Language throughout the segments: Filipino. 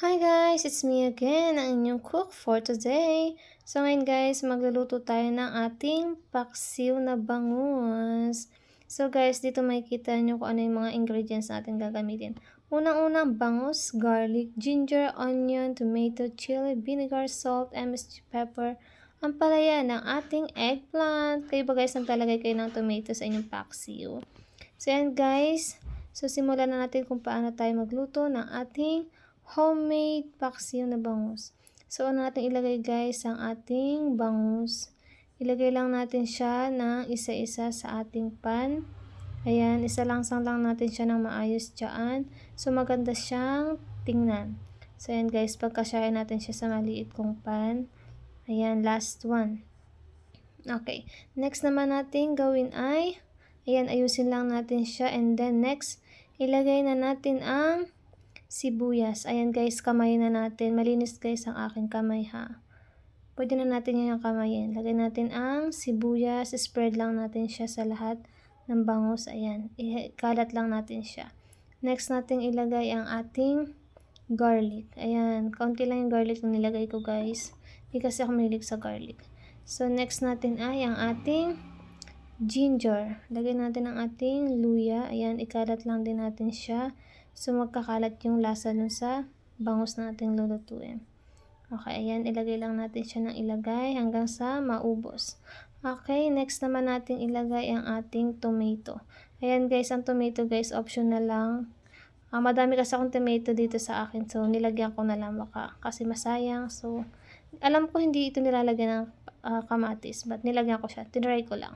Hi guys, it's me again, ang inyong cook for today. So ngayon guys, magluluto tayo ng ating paksiw na bangus. So guys, dito makikita nyo kung ano yung mga ingredients natin gagamitin. Unang-unang bangus, garlic, ginger, onion, tomato, chili, vinegar, salt, MSG pepper, ang palaya ng ating eggplant. Kayo ba guys, naglalagay kayo ng tomato sa inyong paksiw? So yan guys, so simulan na natin kung paano tayo magluto ng ating homemade paksiw na bangus. So, ano natin ilagay guys ang ating bangus. Ilagay lang natin siya ng isa-isa sa ating pan. Ayan, isa-langsang lang natin siya ng maayos dyan. So, maganda siyang tingnan. So, ayan guys, pagkasyahin natin siya sa maliit kong pan. Ayan, last one. Okay, next naman natin gawin ay, ayan, ayusin lang natin siya. And then next, ilagay na natin ang sibuyas. Ayan guys, kamay na natin. Malinis guys ang aking kamay ha. Pwede na natin yan yung kamayin. Lagay natin ang sibuyas. Spread lang natin siya sa lahat ng bangus. Ayan, ikalat lang natin siya. Next natin ilagay ang ating garlic. Ayan, kaunti lang yung garlic na nilagay ko guys. Hindi kasi ako mahilig sa garlic. So next natin ay ang ating ginger. Lagay natin ang ating luya. Ayan, ikalat lang din natin siya. So, magkakalat yung lasa nun sa bangus na ating lulutuin. Okay, ayan, ilagay lang natin siya ng ilagay hanggang sa maubos. Okay, next naman natin ilagay ang ating tomato. Ayan guys, ang tomato guys, optional lang. Madami kasi akong tomato dito sa akin. So, nilagyan ko na lang baka kasi masayang. So, alam ko hindi ito nilalagyan ng kamatis. But nilagyan ko siya. Tinry ko lang.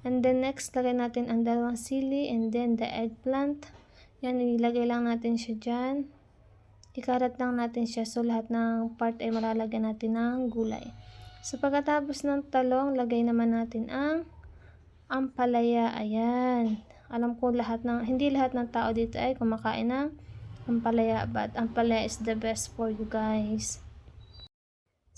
And then next, lagay natin ang dalawang sili and then the eggplant. Yan, ilagay lang natin siya dyan. Ikarat lang natin siya. So, lahat ng part ay malalagyan natin ng gulay. So, pagkatapos ng talong, lagay naman natin ang ampalaya. Ayan. Alam ko hindi lahat ng tao dito ay kumakain ng ampalaya. But ampalaya is the best for you guys.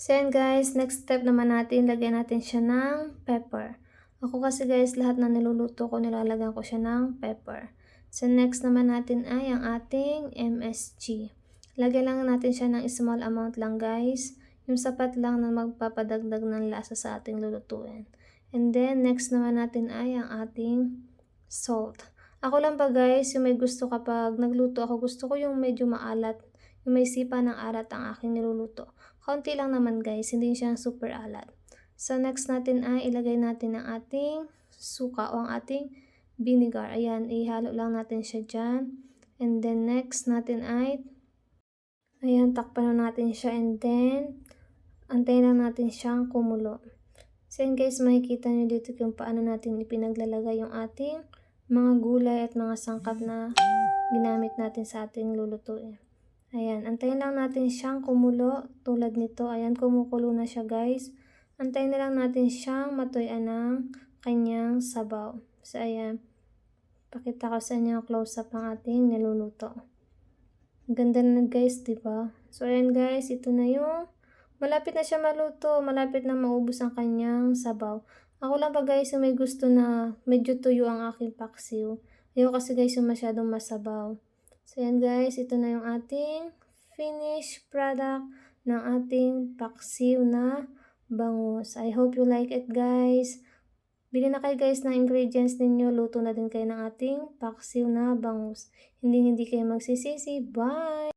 So, yan guys. Next step naman natin, lagyan natin siya ng pepper. Ako kasi guys, lahat ng niluluto ko, nilalagyan ko siya ng pepper. So, next naman natin ay ang ating MSG. Lagyan lang natin siya ng small amount lang guys. Yung sapat lang na magpapadagdag ng lasa sa ating lulutuin. And then, next naman natin ay ang ating salt. Ako lang pa guys, yung may gusto kapag nagluto ako, gusto ko yung medyo maalat. Yung may sipa ng alat ang aking niluluto. Kaunti lang naman guys, hindi siya super alat. So, next natin ay ilagay natin ang ating suka o ang ating vinegar. Ayan, ihalo lang natin siya dyan. And then, next natin ay, ayan, takpan na natin siya. And then, antayin lang natin siyang kumulo. So, yun guys, makikita nyo dito kung paano natin ipinaglalagay yung ating mga gulay at mga sangkap na ginamit natin sa ating lulutuin. Ayan, antayin lang natin siyang kumulo. Tulad nito, ayan, kumukulo na siya guys. Antayin na lang natin siyang matuyan ng kanyang sabaw. So, ayan. Pakita ko sa inyo close-up ng ating niluluto. Ganda na guys, diba? So, ayan guys, ito na yung malapit na siya maluto. Malapit na maubos ang kanyang sabaw. Ako lang pa guys yung may gusto na medyo tuyo ang aking paksiw. Ayoko kasi guys yung masyadong masabaw. So, ayan guys, ito na yung ating finished product ng ating paksiw na bangus. I hope you like it guys. Bili na kayo guys ng ingredients ninyo. Luto na din kayo ng ating paksiw na bangus. Hindi kayo magsisisi. Bye!